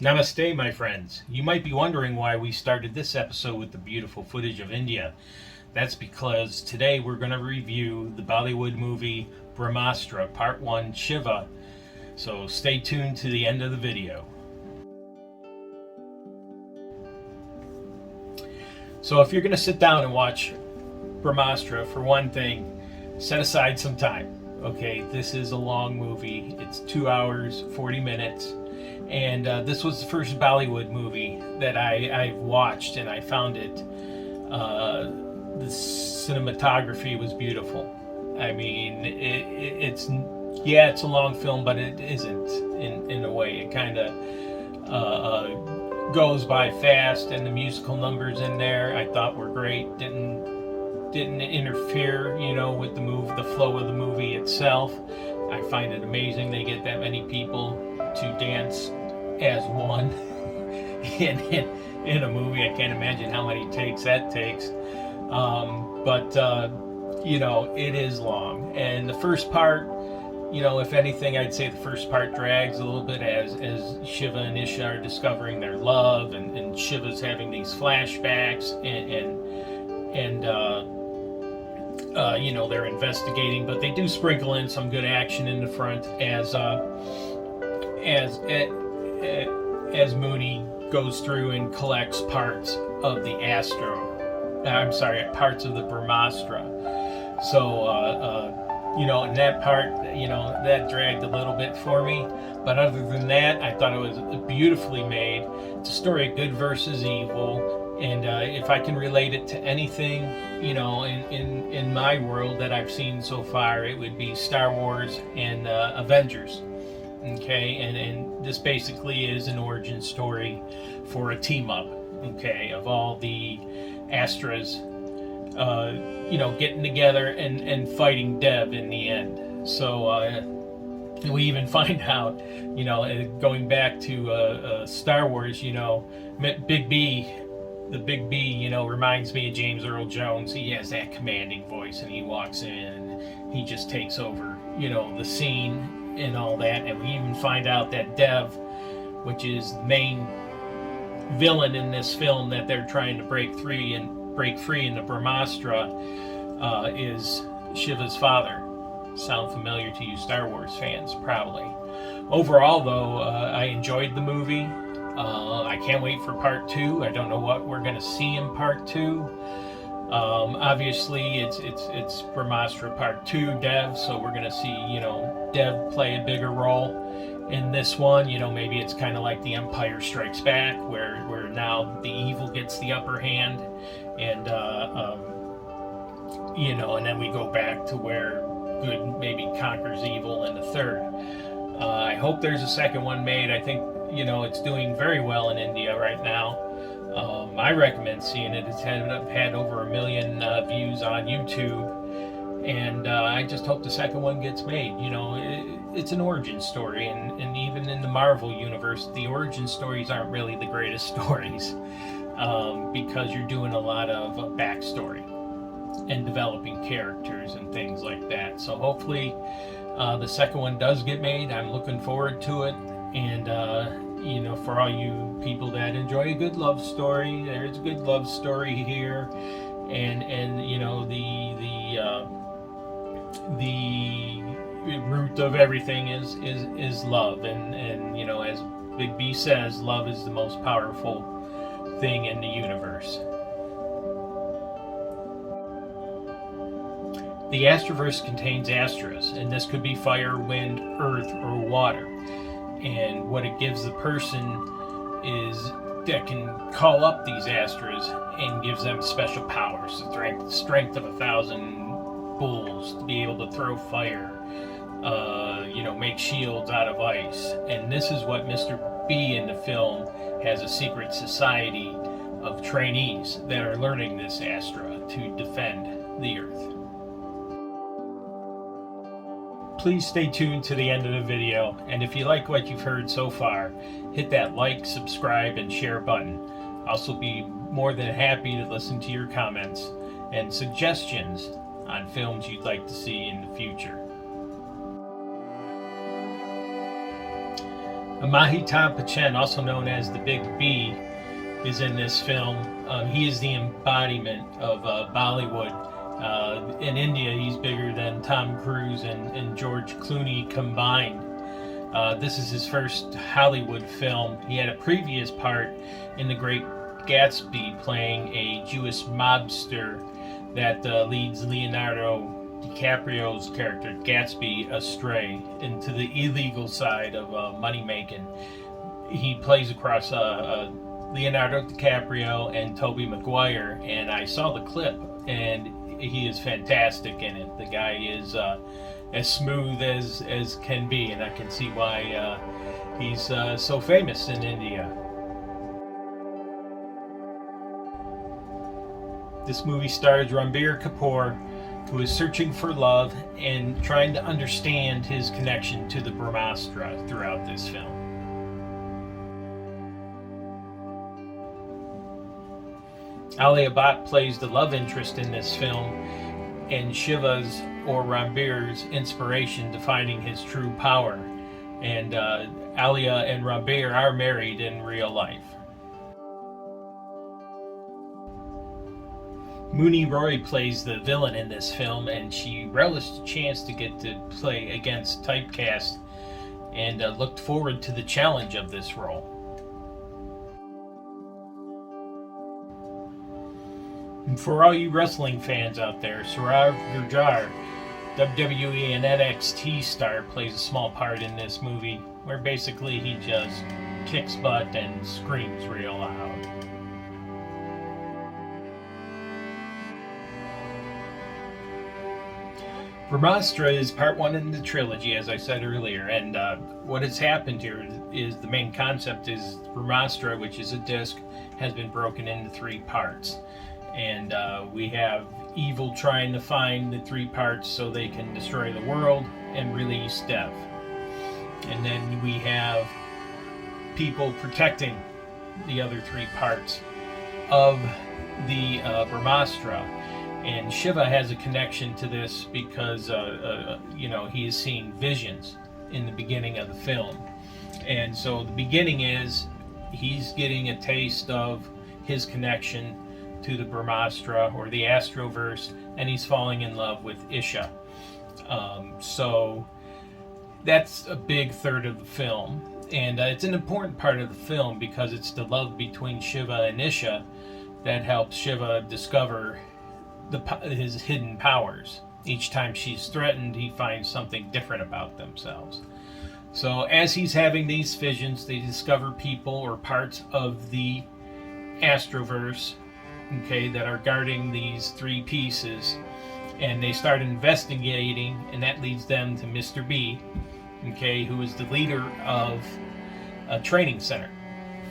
Namaste, my friends. You might be wondering why we started this episode with the beautiful footage of India. That's because today we're going to review the Bollywood movie Brahmastra, Part 1, Shiva. So stay tuned to the end of the video. So if you're going to sit down and watch Brahmastra, for one thing, set aside some time. Okay, this is a long movie. It's 2 hours, 40 minutes. And this was the first Bollywood movie that I've watched, and I found it, the cinematography was beautiful. I mean, it's a long film, but it isn't in a way. It kind of goes by fast, and the musical numbers in there I thought were great. Didn't interfere, with the flow of the movie itself. I find it amazing they get that many people to dance as one in a movie. I can't imagine how many takes that takes. It is long. And the first part, if anything, I'd say the first part drags a little bit as Shiva and Isha are discovering their love, and Shiva's having these flashbacks, and they're investigating, but they do sprinkle in some good action in the front as Mooney goes through and collects parts of the parts of the Brahmastra. So, in that part, that dragged a little bit for me. But other than that, I thought it was beautifully made. It's a story of good versus evil. And if I can relate it to anything, in my world that I've seen so far, it would be Star Wars and Avengers. Okay, and this basically is an origin story for a team up, okay, of all the Astras, getting together and fighting Dev in the end. So we even find out, going back to Star Wars, Big B. The Big B, reminds me of James Earl Jones. He has that commanding voice, and he walks in and he just takes over, the scene and all that. And we even find out that Dev, which is the main villain in this film that they're trying to break free in the Brahmastra, is Shiva's father. Sound familiar to you Star Wars fans? Probably. Overall, though, I enjoyed the movie. I can't wait for part 2. I don't know what we're going to see in part 2. Obviously, it's Brahmastra part 2, Dev, so we're going to see, Dev play a bigger role in this one. Maybe it's kind of like The Empire Strikes Back, where now the evil gets the upper hand, and and then we go back to where good maybe conquers evil in the third. I hope there's a second one made. I think it's doing very well in India right now. I recommend seeing it. It's had over 1 million views on YouTube, and I just hope the second one gets made. It's an origin story, and even in the Marvel universe, the origin stories aren't really the greatest stories, because you're doing a lot of backstory and developing characters and things like that. So hopefully the second one does get made. I'm looking forward to it. And for all you people that enjoy a good love story, there's a good love story here, and the root of everything is love, and as Big B says, love is the most powerful thing in the universe. The Astraverse contains Astras, and this could be fire, wind, earth, or water. And what it gives the person is that can call up these Astras and gives them special powers, the strength of 1,000 bulls, to be able to throw fire, make shields out of ice. And this is what Mr. B in the film has, a secret society of trainees that are learning this Astra to defend the earth. Please stay tuned to the end of the video, and if you like what you've heard so far, hit that like, subscribe, and share button. I'll also be more than happy to listen to your comments and suggestions on films you'd like to see in the future. Amitabh Bachchan, also known as the Big B, is in this film. He is the embodiment of Bollywood. In India, he's bigger than Tom Cruise and George Clooney combined. This is his first Hollywood film. He had a previous part in The Great Gatsby, playing a Jewish mobster that leads Leonardo DiCaprio's character Gatsby astray into the illegal side of money making. He plays across Leonardo DiCaprio and Tobey Maguire, and I saw the clip, and he is fantastic in it. The guy is as smooth as can be, and I can see why he's so famous in India. This movie stars Ranbir Kapoor, who is searching for love and trying to understand his connection to the Brahmastra throughout this film. Alia Bhatt plays the love interest in this film, and Shiva's or Ranbir's inspiration to finding his true power. And Alia and Ranbir are married in real life. Mooney Roy plays the villain in this film, and she relished the chance to get to play against typecast and looked forward to the challenge of this role. And for all you wrestling fans out there, Saurav Gurjar, WWE and NXT star, plays a small part in this movie, where basically he just kicks butt and screams real loud. Brahmastra is part one in the trilogy, as I said earlier, and what has happened here is the main concept is Brahmastra, which is a disc, has been broken into three parts. And we have evil trying to find the three parts so they can destroy the world and release death. And then we have people protecting the other three parts of the Brahmastra. And Shiva has a connection to this because, he is seeing visions in the beginning of the film. And so the beginning is he's getting a taste of his connection to the Brahmastra or the Astroverse, and he's falling in love with Isha. So that's a big third of the film. And it's an important part of the film because it's the love between Shiva and Isha that helps Shiva discover his hidden powers. Each time she's threatened, he finds something different about themselves. So as he's having these visions, they discover people or parts of the Astroverse, that are guarding these three pieces, and they start investigating, and that leads them to Mr. B, who is the leader of a training center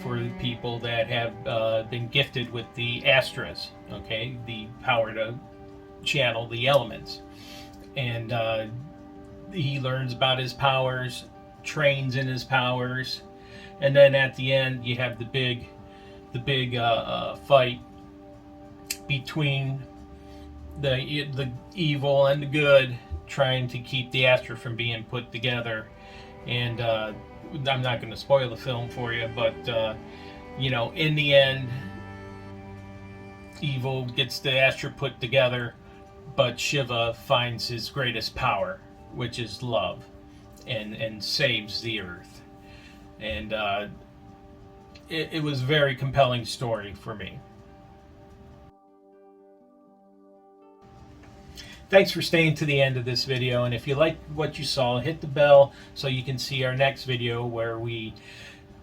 for the people that have been gifted with the Astras, the power to channel the elements. And he learns about his powers, trains in his powers, and then at the end you have the big fight between the evil and the good, trying to keep the Astra from being put together. And I'm not going to spoil the film for you, but in the end, evil gets the Astra put together, but Shiva finds his greatest power, which is love, and saves the earth. And it was a very compelling story for me. Thanks for staying to the end of this video, and if you like what you saw, hit the bell so you can see our next video where we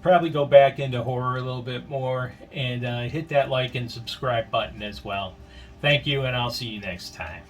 probably go back into horror a little bit more, and hit that like and subscribe button as well. Thank you, and I'll see you next time.